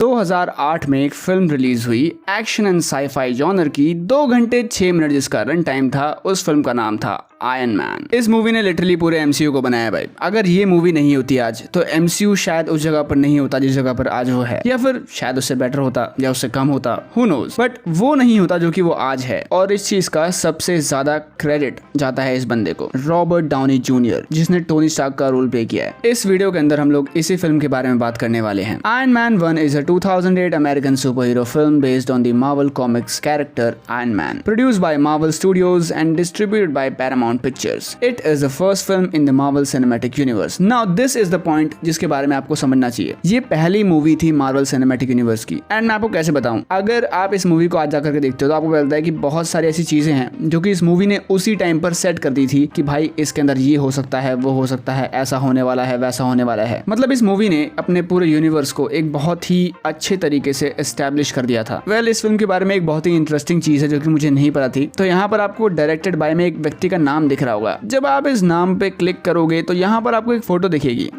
2008 में एक film release हुई एक्शन एंड साईफाई जॉनर की 2 घंटे 6 मिनट जिसका रन टाइम था। उस फिल्म का नाम था आयरन मैन। इस मूवी ने लिटरली पूरे एमसीयू को बनाया भाई। अगर ये मूवी नहीं होती आज तो एमसीयू शायद उस जगह पर नहीं होता जिस जगह पर आज वो है, या फिर शायद उससे बेटर होता या उससे कम होता, हु नोज। बट वो नहीं होता जो कि वो आज है, और इस चीज का सबसे ज्यादा क्रेडिट जाता है इस बंदे को, रॉबर्ट डाउनी जूनियर, जिसने टोनी स्टार्क का रोल प्ले किया है। इस वीडियो के अंदर हम लोग इसी फिल्म के बारे में बात करने वाले हैं। Iron man 1 is a 2008 American superhero film based on the Marvel Comics character Iron Man, produced by Marvel Studios and distributed by Paramount Pictures. It is the first film in the Marvel Cinematic Universe. Now this is the point जिसके बारे में आपको समझना चाहिए। ये पहली movie थी Marvel Cinematic Universe की, एंड मैं आपको कैसे बताऊं, अगर आप इस मूवी को आज जाकर के देखते हो तो आपको लगता है कि बहुत सारी ऐसी चीजें हैं जो कि इस मूवी ने उसी टाइम पर सेट कर दी थी कि भाई इसके अंदर ये हो सकता है, वो हो सकता है, ऐसा होने वाला है, वैसा होने वाला है। मतलब इस मूवी ने अपने पूरे यूनिवर्स को एक बहुत ही अच्छे तरीके से एस्टैब्लिश कर दिया था। इस फिल्म के बारे में एक बहुत ही इंटरेस्टिंग चीज है जो कि मुझे नहीं पता थी। तो यहाँ पर आपको डायरेक्टेड बाय में एक व्यक्ति का नाम दिख रहा होगा। जब आप इस नाम पे क्लिक करोगे तो यहाँ पर आपको एक फोटो दिखेगी।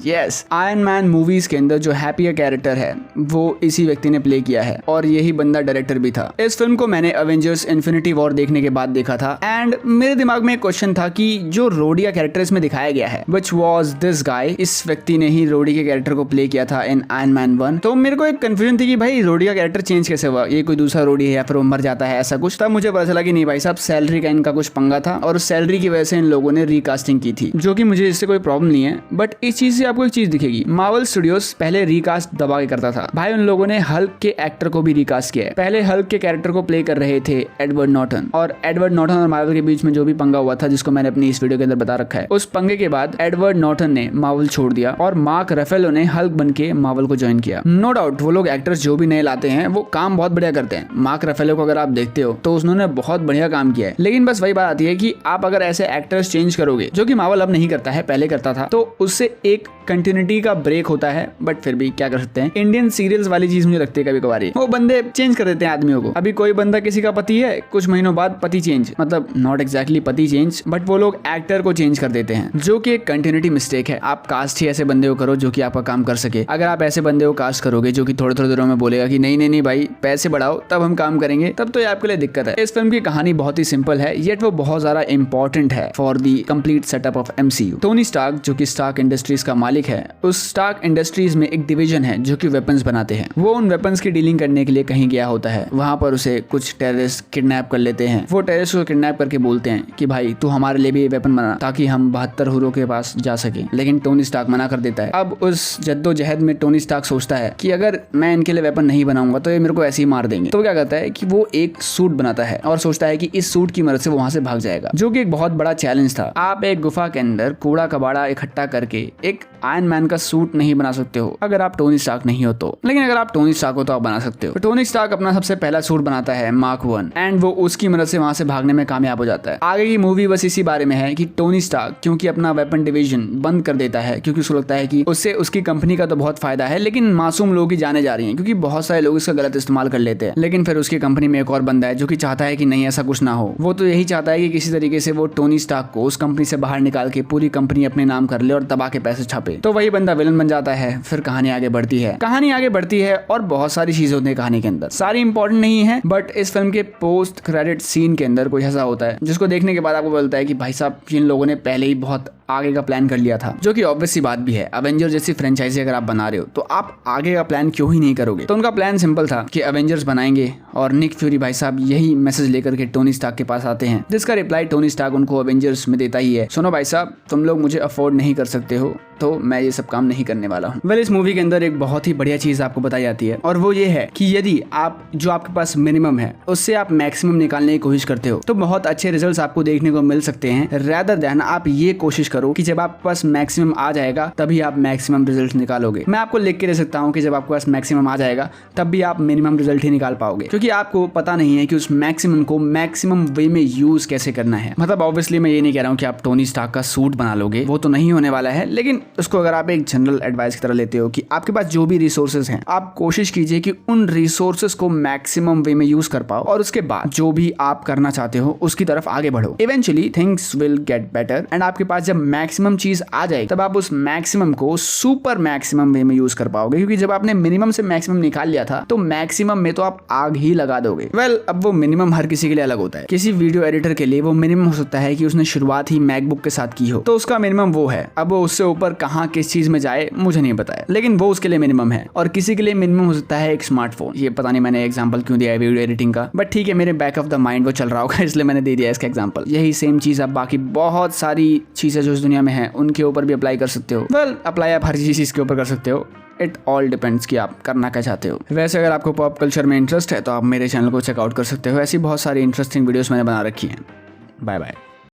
यस, आयरन मैन मूवीज के अंदर जो हैप्पियर कैरेक्टर है वो इसी व्यक्ति ने प्ले किया है, और यही बंदा डायरेक्टर भी था। इस फिल्म को मैंने एवेंजर्स इन्फिनिटी वॉर देखने के बाद देखा था, एंड मेरे दिमाग में एक क्वेश्चन था कि जो रोडी का कैरेक्टर इसमें दिखाया गया है, व्हिच वाज दिस गाय, इस व्यक्ति ने ही रोडी के कैरेक्टर को प्ले किया था इन आयरन मैन 1। तो मेरे को एक कंफ्यूजन थी कि भाई रोडी का कैरेक्टर चेंज कैसे हुआ, ये कोई दूसरा रोडी है या फिर वो मर जाता है, ऐसा कुछ। तब मुझे पता चला कि नहीं भाई साहब, सैलरी का इनका कुछ पंगा था, और उस सैलरी की वजह से इन लोगों ने रिकास्टिंग की थी, जो कि मुझे इससे कोई प्रॉब्लम नहीं है। बट इस चीज से आपको एक चीज दिखेगी, मार्वल स्टूडियोज पहले रिकास्ट दबा के करता था भाई। उन लोगों ने हल्क के एक्टर को भी रिकास्ट किया है। पहले हल्क के कैरेक्टर को प्ले कर रहे थे एडवर्ड नॉर्टन, और एडवर्ड नॉर्टन और मार्वल के बीच में जो भी पंगा हुआ था, जिसको मैंने अपनी इस वीडियो के अंदर बता रखा है, उस पंगे के बाद एडवर्ड नॉर्टन ने मार्वल छोड़ दिया और मार्क रफेलो ने हल्क बन के मार्वल को ज्वाइन किया। नो डाउट वो लोग एक्टर्स जो भी नए लाते हैं वो काम बहुत बढ़िया करते हैं। मार्क रफेलो को अगर आप देखते हो तो उन्होंने बहुत बढ़िया काम किया है, लेकिन बस वही बात आती है कि आप अगर ऐसे एक्टर्स चेंज करोगे, जो कि मार्वल अब नहीं करता है, पहले करता था, तो उससे एक कंटिन्यूटी का ब्रेक होता है। बट फिर भी क्या कर सकते हैं, इंडियन सीरियल्स वाली चीज मुझे लगती है कभी कभार वो बंदे चेंज कर देते हैं आदमियों को। अभी कोई बंदा किसी का पति है, कुछ महीनों बाद पति चेंज, मतलब नॉट एग्जैक्टली पति चेंज, बट वो लोग एक्टर को चेंज कर देते हैं, जो कि एक कंटिन्यूटी मिस्टेक है। आप कास्ट ही ऐसे बंदे को करो जो कि आपका काम कर सके। अगर आप ऐसे बंदे को कास्ट करोगे जो कि थोड़े थोड़े दिनों में बोलेगा कि नहीं नहीं नहीं भाई पैसे बढ़ाओ तब हम काम करेंगे, तब तो ये आपके लिए दिक्कत है। इस फिल्म की कहानी बहुत ही सिंपल है, येट वो बहुत ज्यादा इंपॉर्टेंट है for the complete setup of MCU. Tony Stark जो कि स्टार्क इंडस्ट्रीज का मालिक है, उस स्टार्क इंडस्ट्रीज में एक डिवीजन है जो कि वेपन्स बनाते हैं। वो उन वेपन्स की डीलिंग करने के लिए कहीं गया होता है। वहां पर उसे कुछ टेररिस्ट किडनैप कर लेते हैं। वो टेररिस्ट को किडनैप करके बोलते हैं कि भाई तू हमारे लिए भी वेपन बना ताकि हम 72 हुरों के पास जा सके, लेकिन टोनी स्टार्क मना कर देता है। अब उस जद्दोजहद में टोनी स्टार्क सोचता है कि अगर मैं इनके लिए वेपन नहीं बनाऊंगा तो ये मेरे को ऐसे ही मार देंगे। तो क्या करता है कि वो एक सूट बनाता है और सोचता है कि इस सूट की मदद से वो वहां से भाग जाएगा, जो कि एक बहुत बड़ा चैलेंज था। आप एक गुफा के अंदर कूड़ा कबाड़ा इकट्ठा करके एक आयरन मैन का सूट नहीं बना सकते हो अगर आप टोनी स्टार्क नहीं हो तो, लेकिन अगर आप टोनी स्टार्क हो तो आप बना सकते हो। तो टोनी स्टार्क अपना सबसे पहला सूट बनाता है मार्क 1, एंड वो उसकी मदद से वहां से भागने में कामयाब हो जाता है। आगे की मूवी बस इसी बारे में है कि टोनी स्टार्क क्योंकि अपना वेपन डिवीजन बंद कर देता है, क्योंकि उसको लगता है कि उससे उसकी कंपनी का तो बहुत फायदा है, लेकिन मासूम लोग ही जाने जा रही हैं, क्योंकि बहुत सारे लोग इसका गलत इस्तेमाल कर लेते हैं। लेकिन फिर उसकी कंपनी में एक और बंदा है जो कि चाहता है कि नहीं ऐसा कुछ ना हो। वो तो यही चाहता है कि किसी तरीके से वो टोनी स्टार्क को उस कंपनी से बाहर निकाल के पूरी कंपनी अपने नाम कर ले और दबा के पैसे छापे। तो वही बंदा विलन बन जाता है। फिर कहानी आगे बढ़ती है और बहुत सारी चीजें होती है कहानी के अंदर, सारी इंपॉर्टेंट नहीं है, बट इस फिल्म के पोस्ट क्रेडिट सीन के अंदर कोई ऐसा होता है जिसको देखने के बाद आपको बोलता है कि भाई साहब इन लोगों ने पहले ही बहुत आगे का प्लान कर लिया था, जो कि ऑब्वियस सी बात भी है। एवेंजर जैसी फ्रेंचाइजी अगर आप बना रहे हो तो आप आगे का प्लान क्यों ही नहीं करोगे। तो उनका प्लान सिंपल था कि एवेंजर्स बनाएंगे, और निक फ्यूरी भाई साहब यही मैसेज लेकर के टोनी स्टार्क के पास आते हैं, जिसका रिप्लाई टोनी स्टार्क उनको एवेंजर्स में देता ही है, सुनो भाई साहब तुम लोग मुझे अफोर्ड नहीं कर सकते हो, तो मैं ये सब काम नहीं करने वाला हूँ। इस मूवी के अंदर एक बहुत ही बढ़िया चीज आपको बताई जाती है, और वो ये है कि यदि आप जो आपके पास मिनिमम है उससे आप मैक्सिमम निकालने की कोशिश करते हो तो बहुत अच्छे रिजल्ट्स आपको देखने को मिल सकते हैं, रेदर देन आप ये कोशिश करो कि जब आपके पास मैक्सिमम आ जाएगा तभी आप मैक्सिमम रिजल्ट निकालोगे। मैं आपको लिख के दे सकता हूँ कि जब आपके पास मैक्सिमम आ जाएगा तब भी आप मिनिमम रिजल्ट ही निकाल पाओगे, क्योंकि आपको पता नहीं है कि उस मैक्सिमम को मैक्सिमम वे में यूज कैसे करना है। मतलब ऑब्वियसली मैं ये नहीं कह रहा हूँ कि आप टोनी स्टार्क का सूट बना लोगे, वो तो नहीं होने वाला है, लेकिन उसको उसको अगर आप एक जनरल एडवाइस की तरह लेते हो कि आपके पास जो भी रिसोर्सेज हैं, आप कोशिश कीजिए कि उन रिसोर्सेज को मैक्सिमम वे में यूज कर पाओ और उसके बाद जो भी आप करना चाहते हो उसकी तरफ आगे बढ़ो। Eventually things will get better and आपके पास जब मैक्सिमम चीज आ जाए तब आप उस मैक्सिमम को सुपर मैक्सिमम वे में यूज कर पाओगे, क्योंकि जब आपने मिनिमम से मैक्सिमम निकाल लिया था तो मैक्सिमम में तो आप आग ही लगा दोगे। अब वो मिनिमम हर किसी के लिए अलग होता है। किसी वीडियो एडिटर के लिए वो मिनिमम हो सकता है कि उसने शुरुआत ही मैकबुक के साथ की हो, तो उसका मिनिमम वो है। अब वो उससे ऊपर कहाँ किस चीज में जाए मुझे नहीं पता है, लेकिन वो उसके लिए मिनिमम है। और किसी के लिए मिनिमम हो सकता है एक स्मार्टफोन। ये पता नहीं मैंने एग्जांपल क्यों दिया है वीडियो एडिटिंग का, बट ठीक है, मेरे बैक ऑफ द माइंड वो चल रहा होगा इसलिए मैंने दे दिया इसका एग्जांपल। यही सेम चीज आप बाकी बहुत सारी चीजें जो इस दुनिया में है उनके ऊपर भी अप्लाई कर सकते हो। अप्लाई आप हर चीज के ऊपर कर सकते हो। इट ऑल डिपेंड्स कि आप करना क्या चाहते हो। वैसे अगर आपको पॉप कल्चर में इंटरेस्ट है तो आप मेरे चैनल को चेकआउट कर सकते हो। ऐसी बहुत सारी इंटरेस्टिंग वीडियोस मैंने बना रखी हैं। Bye bye.